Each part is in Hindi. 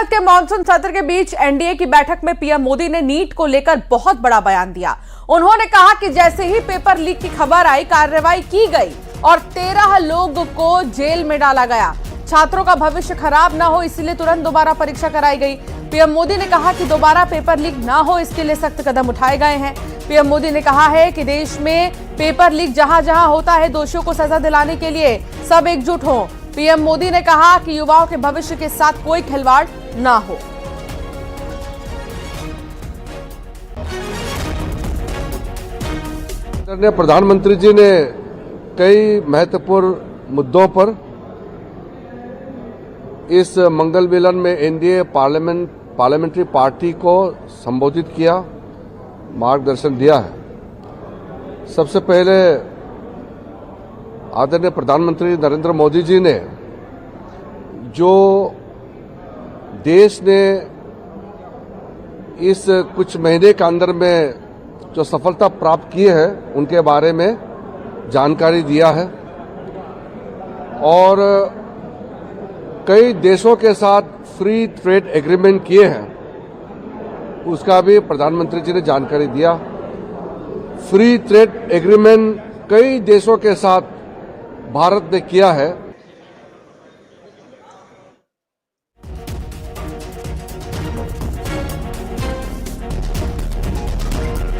संसद के मॉनसून सत्र के बीच एनडीए की बैठक में पीएम मोदी ने नीट को लेकर बहुत बड़ा बयान दिया। उन्होंने कहा कि जैसे ही पेपर लीक की खबर आई, कार्रवाई की गई और 13 लोग को जेल में डाला गया। छात्रों का भविष्य खराब ना हो, इसलिए तुरंत दोबारा परीक्षा कराई गई। पीएम मोदी ने कहा कि दोबारा पेपर लीक ना हो, इसके लिए सख्त कदम उठाए गए हैं। पीएम मोदी ने कहा है कि देश में पेपर लीक जहां जहां होता है, दोषियों को सजा दिलाने के लिए सब एकजुट हों। पीएम मोदी ने कहा कि युवाओं के भविष्य के साथ कोई खिलवाड़ ना हो। प्रधानमंत्री जी ने कई महत्वपूर्ण मुद्दों पर इस मंगल मिलन में एनडीए पार्लियामेंट्री पार्टी को संबोधित किया, मार्गदर्शन दिया है। सबसे पहले आदरणीय प्रधानमंत्री नरेंद्र मोदी जी ने जो देश ने इस कुछ महीने के अंदर में जो सफलता प्राप्त की है, उनके बारे में जानकारी दिया है और कई देशों के साथ फ्री ट्रेड एग्रीमेंट किए हैं, उसका भी प्रधानमंत्री जी ने जानकारी दिया। फ्री ट्रेड एग्रीमेंट कई देशों के साथ भारत ने किया है।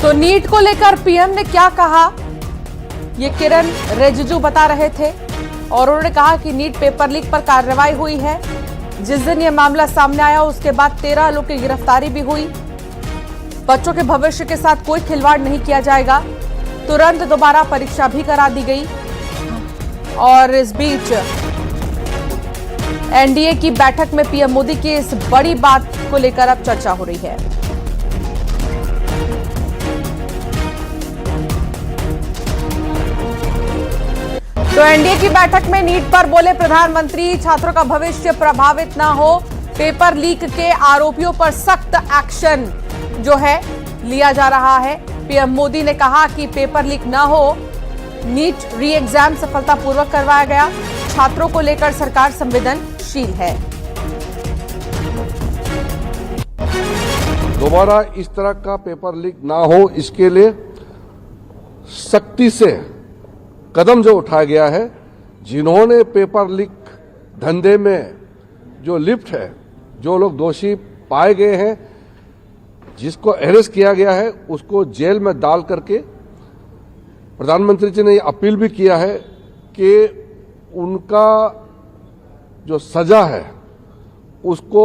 तो नीट को लेकर पीएम ने क्या कहा, ये किरण रिजिजू बता रहे थे और उन्होंने कहा कि नीट पेपर लीक पर कार्रवाई हुई है। जिस दिन ये मामला सामने आया, उसके बाद 13 लोग की गिरफ्तारी भी हुई। बच्चों के भविष्य के साथ कोई खिलवाड़ नहीं किया जाएगा। तुरंत दोबारा परीक्षा भी करा दी गई और इस बीच एनडीए की बैठक में पीएम मोदी की इस बड़ी बात को लेकर अब चर्चा हो रही है। तो एनडीए की बैठक में नीट पर बोले प्रधानमंत्री, छात्रों का भविष्य प्रभावित ना हो, पेपर लीक के आरोपियों पर सख्त एक्शन जो है लिया जा रहा है। पीएम मोदी ने कहा कि पेपर लीक ना हो, नीट री एग्जाम सफलतापूर्वक करवाया गया, छात्रों को लेकर सरकार संवेदनशील है। दोबारा इस तरह का पेपर लीक ना हो, इसके लिए सख्ती से कदम जो उठाया गया है। जिन्होंने पेपर लीक धंधे में जो लिप्त है, जो लोग दोषी पाए गए हैं, जिसको अरेस्ट किया गया है, उसको जेल में डाल करके प्रधानमंत्री जी ने अपील भी किया है कि उनका जो सजा है उसको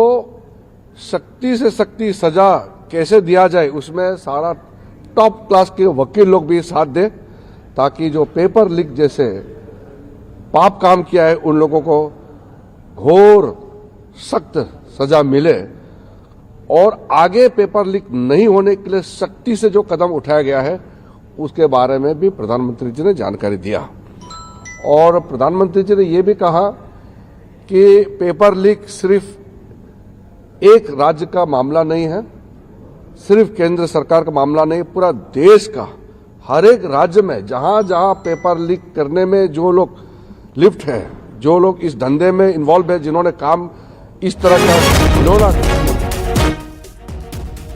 सख्ती से सख्ती सजा कैसे दिया जाए, उसमें सारा टॉप क्लास के वकील लोग भी साथ दें, ताकि जो पेपर लीक जैसे पाप काम किया है, उन लोगों को घोर सख्त सजा मिले और आगे पेपर लीक नहीं होने के लिए सख्ती से जो कदम उठाया गया है, उसके बारे में भी प्रधानमंत्री जी ने जानकारी दिया। और प्रधानमंत्री जी ने यह भी कहा कि पेपर लीक सिर्फ एक राज्य का मामला नहीं है, सिर्फ केंद्र सरकार का मामला नहीं, पूरा देश का हर एक राज्य में जहां जहां पेपर लीक करने में जो लोग लिप्त है, जो लोग इस धंधे में इन्वॉल्व है, जिन्होंने काम इस तरह का इन्होंने।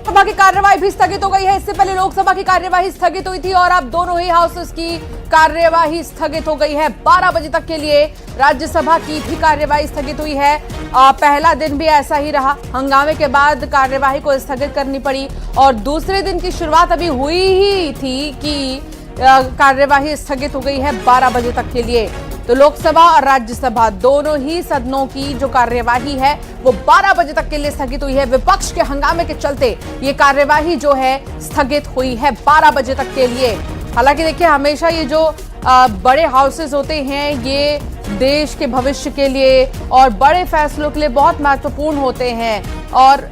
लोकसभा की कार्यवाही भी स्थगित हो गई है। इससे पहले लोकसभा की कार्यवाही स्थगित हुई थी और अब दोनों ही हाउसेस की कार्यवाही स्थगित हो गई है। 12 बजे तक के लिए राज्यसभा की भी कार्यवाही स्थगित हुई है। पहला दिन भी ऐसा ही रहा, हंगामे के बाद कार्यवाही को स्थगित करनी पड़ी और दूसरे दिन की शुरुआत अभी हुई ही थी कि कार्यवाही स्थगित हो गई है 12 बजे तक के लिए। तो लोकसभा और राज्यसभा दोनों ही सदनों की जो कार्यवाही है वो 12 बजे तक के लिए स्थगित हुई है। विपक्ष के हंगामे के चलते ये कार्यवाही जो है स्थगित हुई है 12 बजे तक के लिए। हालांकि देखिए, हमेशा ये जो बड़े हाउसेस होते हैं, ये देश के भविष्य के लिए और बड़े फैसलों के लिए बहुत महत्वपूर्ण होते हैं और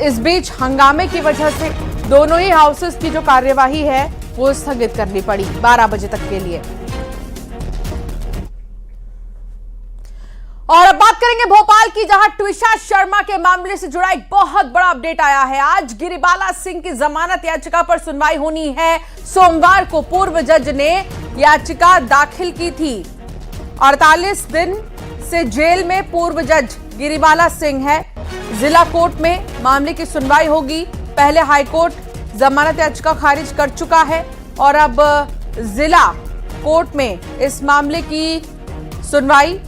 इस बीच हंगामे की वजह से दोनों ही हाउसेस की जो कार्यवाही है वो स्थगित करनी पड़ी 12 बजे तक के लिए। और अब बात करेंगे भोपाल की, जहां ट्विशा शर्मा के मामले से जुड़ा एक बहुत बड़ा अपडेट आया है। आज गिरिबाला सिंह की जमानत याचिका पर सुनवाई होनी है। सोमवार को पूर्व जज ने याचिका दाखिल की थी। 48 दिन से जेल में पूर्व जज गिरिबाला सिंह है। जिला कोर्ट में मामले की सुनवाई होगी। पहले हाईकोर्ट जमानत याचिका खारिज कर चुका है और अब जिला कोर्ट में इस मामले की सुनवाई,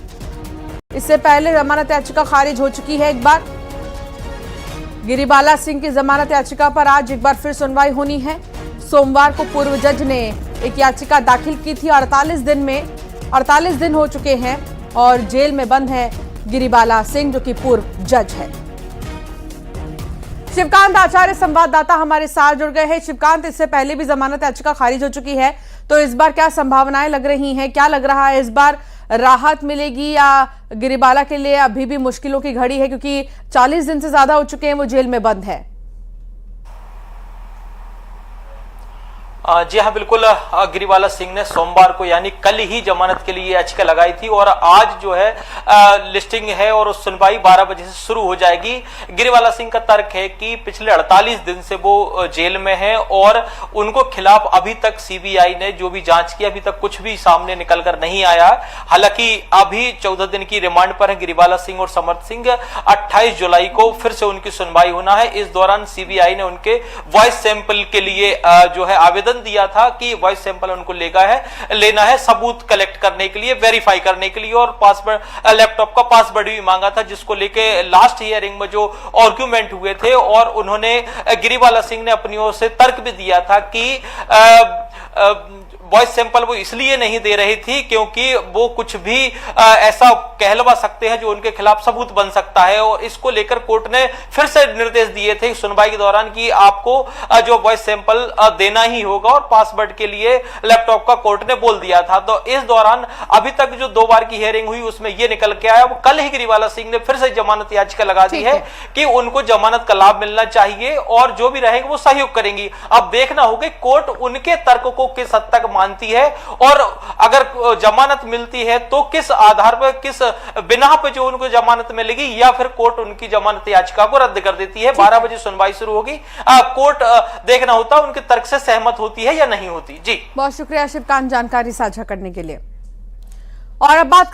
इससे पहले जमानत याचिका खारिज हो चुकी है एक बार। गिरिबाला सिंह की जमानत याचिका पर आज एक बार फिर सुनवाई होनी है। सोमवार को पूर्व जज ने एक याचिका दाखिल की थी। 48 दिन हो चुके हैं और जेल में बंद है गिरिबाला सिंह, जो कि पूर्व जज है। शिवकांत आचार्य संवाददाता हमारे साथ जुड़ गए हैं। शिवकांत, इससे पहले भी जमानत याचिका खारिज हो चुकी है, तो इस बार क्या संभावनाएं लग रही हैं? क्या लग रहा है इस बार राहत मिलेगी या गिरिबाला के लिए अभी भी मुश्किलों की घड़ी है, क्योंकि 40 दिन से ज्यादा हो चुके हैं वो जेल में बंद है? जी हाँ, बिल्कुल। गिरिबाला सिंह ने सोमवार को यानी कल ही जमानत के लिए याचिका लगाई थी और आज जो है लिस्टिंग है और सुनवाई 12 बजे से शुरू हो जाएगी। गिरिबाला सिंह का तर्क है कि पिछले 48 दिन से वो जेल में है और उनको खिलाफ अभी तक सीबीआई ने जो भी जांच की, अभी तक कुछ भी सामने निकल कर नहीं आया। हालांकि अभी 14 दिन की रिमांड पर है गिरिबाला सिंह और समर्थ सिंह। 28 जुलाई को फिर से उनकी सुनवाई होना है। इस दौरान सीबीआई ने उनके वॉइस सैंपल के लिए जो है आवेदन दिया था कि वॉइस सैंपल उनको लेना है सबूत कलेक्ट करने के लिए, वेरीफाई करने के लिए, और पासवर्ड, लैपटॉप का पासवर्ड भी मांगा था, जिसको लेके लास्ट हियरिंग में जो आर्गुमेंट हुए थे और उन्होंने गिरिबाला सिंह ने अपनी ओर से तर्क भी दिया था कि वॉइस सैंपल वो इसलिए नहीं दे रही थी क्योंकि वो कुछ भी ऐसा कहलवा सकते हैं जो उनके खिलाफ सबूत बन सकता है, और इसको लेकर कोर्ट ने फिर से निर्देश दिए थे सुनवाई के दौरान कि आपको जो वॉइस सैंपल देना ही होगा, और पासवर्ड के लिए लैपटॉप का कोर्ट ने बोल दिया था। तो इस दौरान अभी तक जो 2 बार की हियरिंग हुई उसमें यह निकल के आया, वो कल ही गिरिबाला सिंह ने फिर से जमानत याचिका लगा दी है कि उनको जमानत का लाभ मिलना चाहिए और जो भी रहेंगे वो सहयोग करेंगी। अब देखना होगा कोर्ट उनके तर्क को किस हद तक मानती है और अगर जमानत मिलती है तो किस आधार पर, किस बिना पे जो उनको जमानत मिलेगी, या फिर कोर्ट उनकी जमानत याचिका को रद्द कर देती है। 12 बजे सुनवाई शुरू होगी। कोर्ट देखना होता है उनके तर्क से सहमत होती है या नहीं होती। जी, बहुत शुक्रिया शिवकांत जानकारी साझा करने के लिए। और अब बात